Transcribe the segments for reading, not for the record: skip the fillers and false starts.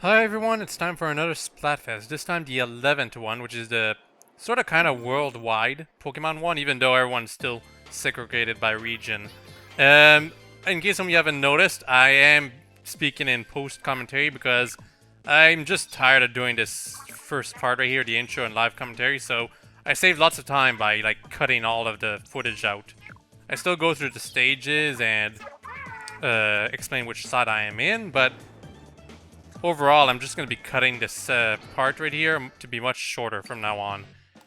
Hi everyone, it's time for another Splatfest. This time the 11th one, which is the sort of kind of worldwide Pokemon one, even though everyone's still segregated by region. In case some of you haven't noticed, I am speaking in post-commentary because I'm just tired of doing this first part right here, the intro and live commentary, so I saved lots of time by like cutting all of the footage out. I still go through the stages and explain which side I am in, but overall, I'm just going to be cutting this part right here to be much shorter from now on.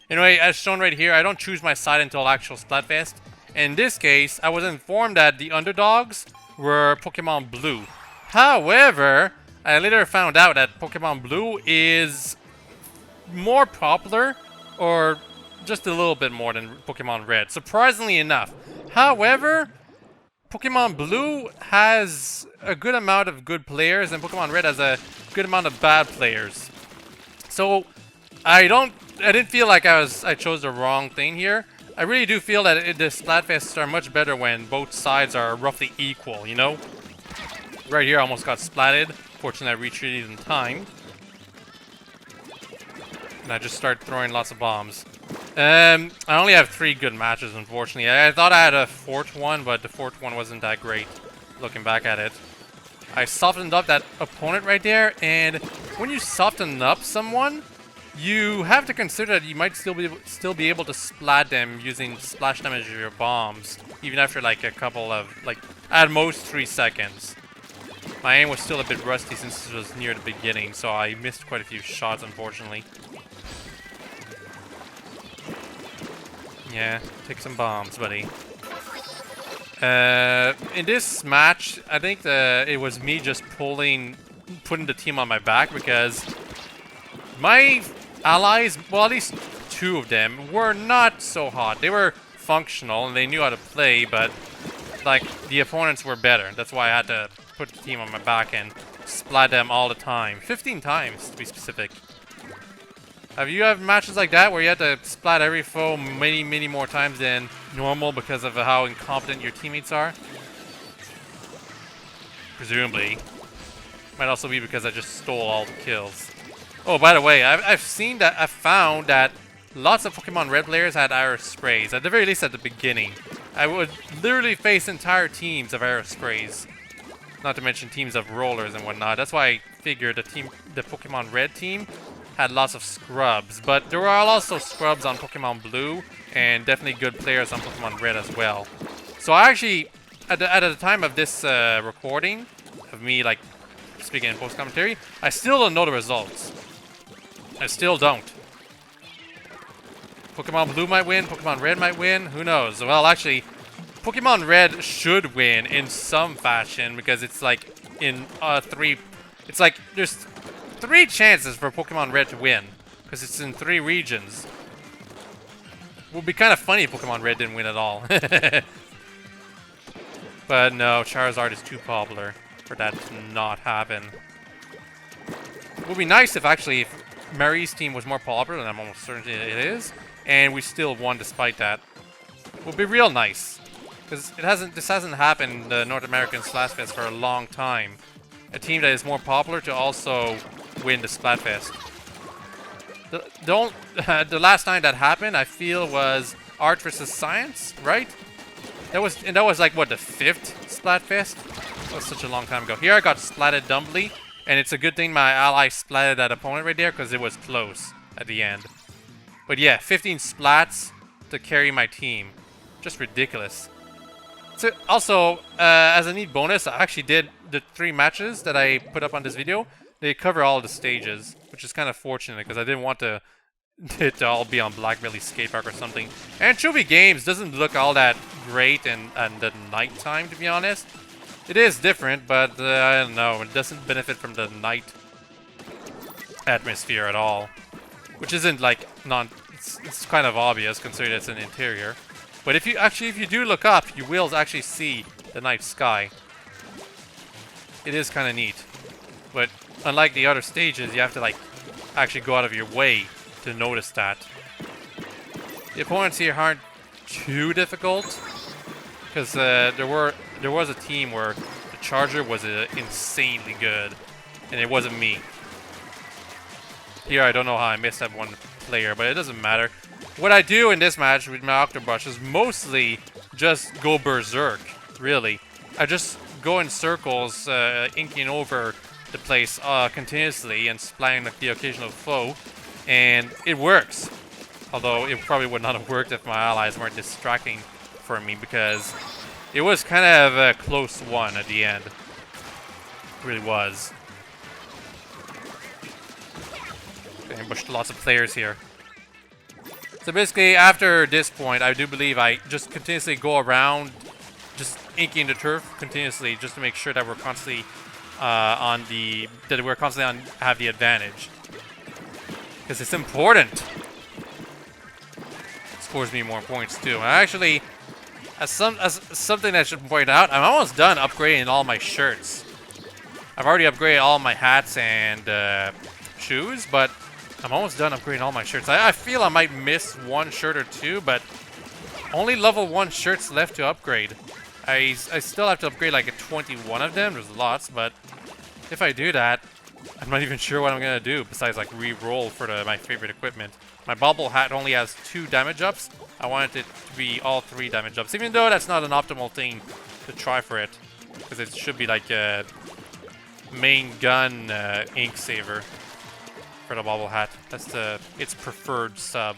Anyway, as shown right here, I don't choose my side until actual Splatfest. In this case, I was informed that the underdogs were Pokemon Blue. However, I later found out that Pokemon Blue is more popular, or just a little bit more than Pokemon Red, surprisingly enough. However, Pokemon Blue has a good amount of good players, and Pokemon Red has a good amount of bad players. So I didn't feel like I chose the wrong thing here. I really do feel that the Splatfests are much better when both sides are roughly equal, you know? Right here I almost got splatted. Fortunately I retreated in time. And I just started throwing lots of bombs. I only have 3 good matches, unfortunately. I thought I had a 4th one, but the 4th one wasn't that great, looking back at it. I softened up that opponent right there, and when you soften up someone, you have to consider that you might still be able to splat them using splash damage of your bombs, even after like a couple of, like, at most 3 seconds. My aim was still a bit rusty since it was near the beginning, so I missed quite a few shots, unfortunately. Yeah, take some bombs, buddy. In this match, I think it was me just putting the team on my back because my allies, well, at least 2 of them, were not so hot. They were functional and they knew how to play, but like the opponents were better. That's why I had to put the team on my back and splat them all the time. 15 times, to be specific. Have you had matches like that where you had to splat every foe many more times than normal because of how incompetent your teammates are? Presumably. Might also be because I just stole all the kills. Oh, by the way, I've found that lots of Pokemon Red players had Iris Sprays, at the very least at the beginning. I would literally face entire teams of Iris Sprays. Not to mention teams of rollers and whatnot. That's why I figured the Pokemon Red team had lots of scrubs, but there are also scrubs on Pokemon Blue, and definitely good players on Pokemon Red as well. So I actually, at the time of this recording, of me like speaking in post-commentary, I still don't know the results. I still don't. Pokemon Blue might win, Pokemon Red might win, who knows? Well, actually, Pokemon Red should win in some fashion, because it's like in it's like there's 3 chances for Pokemon Red to win, because it's in 3 regions. It would be kind of funny if Pokemon Red didn't win at all. But no, Charizard is too popular for that to not happen. It would be nice if actually Mary's team was more popular, and I'm almost certain it is, and we still won despite that. It would be real nice, because this hasn't happened in the North American Splatfest for a long time. A team that is more popular to also win the Splatfest. The last time that happened, I feel, was Art vs. Science, right? That was like what, the 5th Splatfest? That was such a long time ago. Here I got splatted dumbly, and it's a good thing my ally splatted that opponent right there because it was close at the end. But yeah, 15 splats to carry my team, just ridiculous. So also, as a neat bonus, I actually did the 3 matches that I put up on this video. They cover all the stages, which is kind of fortunate because I didn't want it to all be on Blackbelly Skatepark or something. And Chubby Games doesn't look all that great in the nighttime, to be honest. It is different, but I don't know. It doesn't benefit from the night atmosphere at all, which isn't like it's kind of obvious considering it's an interior. But if you do look up, you will actually see the night sky. It is kind of neat. But unlike the other stages, you have to like actually go out of your way to notice that. The opponents here aren't too difficult, because there was a team where the Charger was insanely good, and it wasn't me. Here, I don't know how I missed that one player, but it doesn't matter. What I do in this match with my Octobrush is mostly just go berserk, really. I just go in circles, inking over the place continuously and splatting the occasional foe, and it works. Although it probably would not have worked if my allies weren't distracting for me, because it was kind of a close one at the end. It really was. Ambushed lots of players here. So basically, after this point, I do believe I just continuously go around, just inking the turf continuously, just to make sure that we're constantly have the advantage, because it's important. It scores me more points too. And actually, as something I should point out, I'm almost done upgrading all my shirts. I've already upgraded all my hats and shoes, but I'm almost done upgrading all my shirts. I feel I might miss one shirt or two, but only level 1 shirts left to upgrade. I still have to upgrade like 21 of them. There's lots, but if I do that, I'm not even sure what I'm gonna do besides like re-roll for my favorite equipment. My bobble hat only has 2 damage ups. I wanted it to be all 3 damage ups, even though that's not an optimal thing to try for it, because it should be like a main gun ink saver for the bobble hat. That's its preferred sub.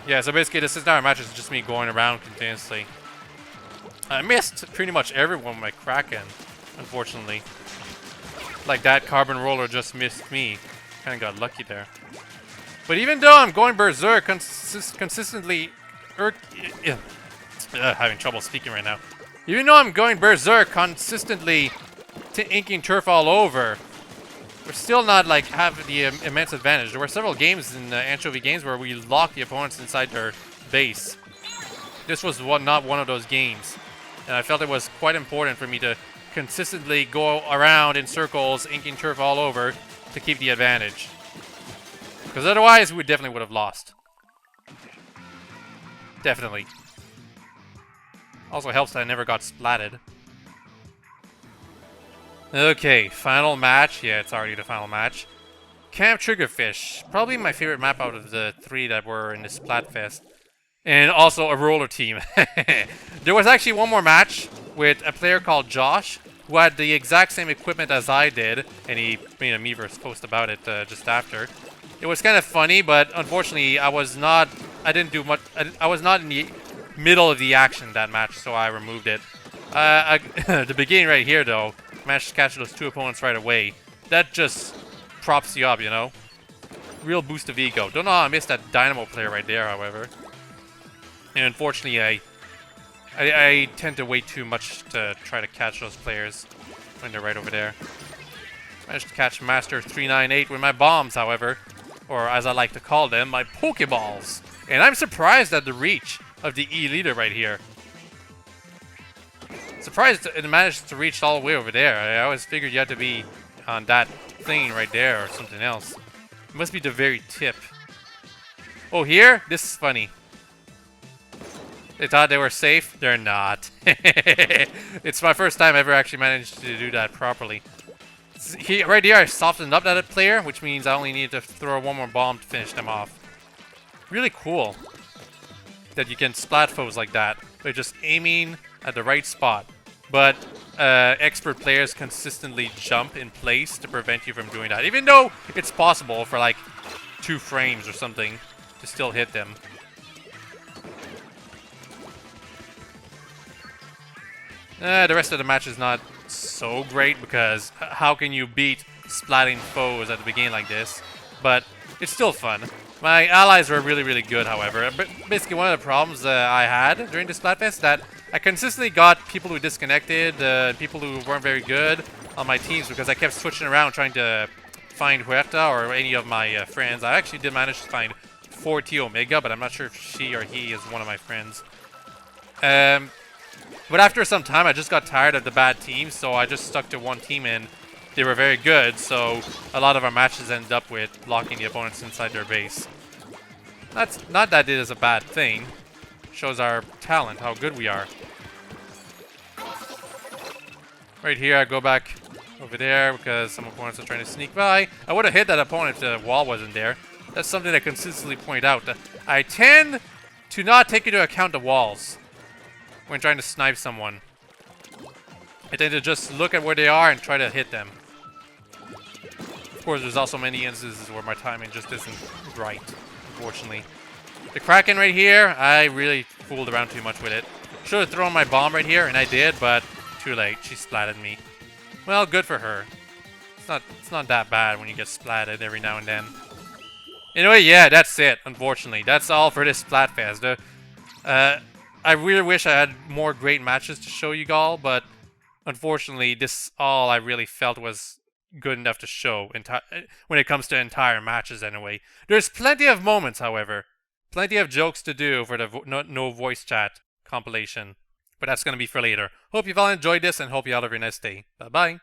Yeah, so basically this entire match is just me going around continuously. I missed pretty much everyone with my Kraken, unfortunately. Like that carbon roller just missed me. Kinda got lucky there. But even though I'm going berserk consistently... having trouble speaking right now. Even though I'm going berserk consistently inking turf all over, we're still not like have the immense advantage. There were several games in Anchovy games where we locked the opponents inside their base. This was not one of those games. And I felt it was quite important for me to consistently go around in circles, inking turf all over, to keep the advantage. Because otherwise, we definitely would have lost. Definitely. Also helps that I never got splatted. Okay, final match. Yeah, it's already the final match. Camp Triggerfish. Probably my favorite map out of the 3 that were in the Splatfest. And also a roller team. There was actually one more match with a player called Josh, who had the exact same equipment as I did, and he made a Miiverse post about it just after. It was kind of funny, but unfortunately, I was not in the middle of the action that match, so I removed it. The beginning right here, though, managed to catch those 2 opponents right away. That just props you up, you know? Real boost of ego. Don't know how I missed that Dynamo player right there, however. And unfortunately, I tend to wait too much to try to catch those players when they're right over there. Managed to catch Master 398 with my bombs, however. Or as I like to call them, my Pokeballs. And I'm surprised at the reach of the E-Leader right here. Surprised it managed to reach all the way over there. I always figured you had to be on that thing right there or something else. It must be the very tip. Oh, here? This is funny. They thought they were safe. They're not. It's my first time ever actually managed to do that properly. Right here, I softened up that player, which means I only need to throw one more bomb to finish them off. Really cool that you can splat foes like that by just aiming at the right spot. But expert players consistently jump in place to prevent you from doing that. Even though it's possible for like 2 frames or something to still hit them. The rest of the match is not so great because how can you beat splatting foes at the beginning like this? But it's still fun. My allies were really, really good, however. But basically, one of the problems I had during the Splatfest that I consistently got people who disconnected, people who weren't very good on my teams because I kept switching around trying to find Huerta or any of my friends. I actually did manage to find 4T Omega, but I'm not sure if she or he is one of my friends. But after some time, I just got tired of the bad teams, so I just stuck to one team, and they were very good, so a lot of our matches ended up with locking the opponents inside their base. That's not that it is a bad thing. Shows our talent, how good we are. Right here, I go back over there because some opponents are trying to sneak by. I would have hit that opponent if the wall wasn't there. That's something I consistently point out. I tend to not take into account the walls when trying to snipe someone. I tend to just look at where they are and try to hit them. Of course, there's also many instances where my timing just isn't right, unfortunately. The Kraken right here, I really fooled around too much with it. Should have thrown my bomb right here, and I did, but too late. She splatted me. Well, good for her. It's not that bad when you get splatted every now and then. Anyway, yeah, that's it, unfortunately. That's all for this Splatfest. I really wish I had more great matches to show you all, but unfortunately, this all I really felt was good enough to show when it comes to entire matches anyway. There's plenty of moments, however. Plenty of jokes to do for the no voice chat compilation. But that's going to be for later. Hope you've all enjoyed this and hope you all have a nice day. Bye-bye.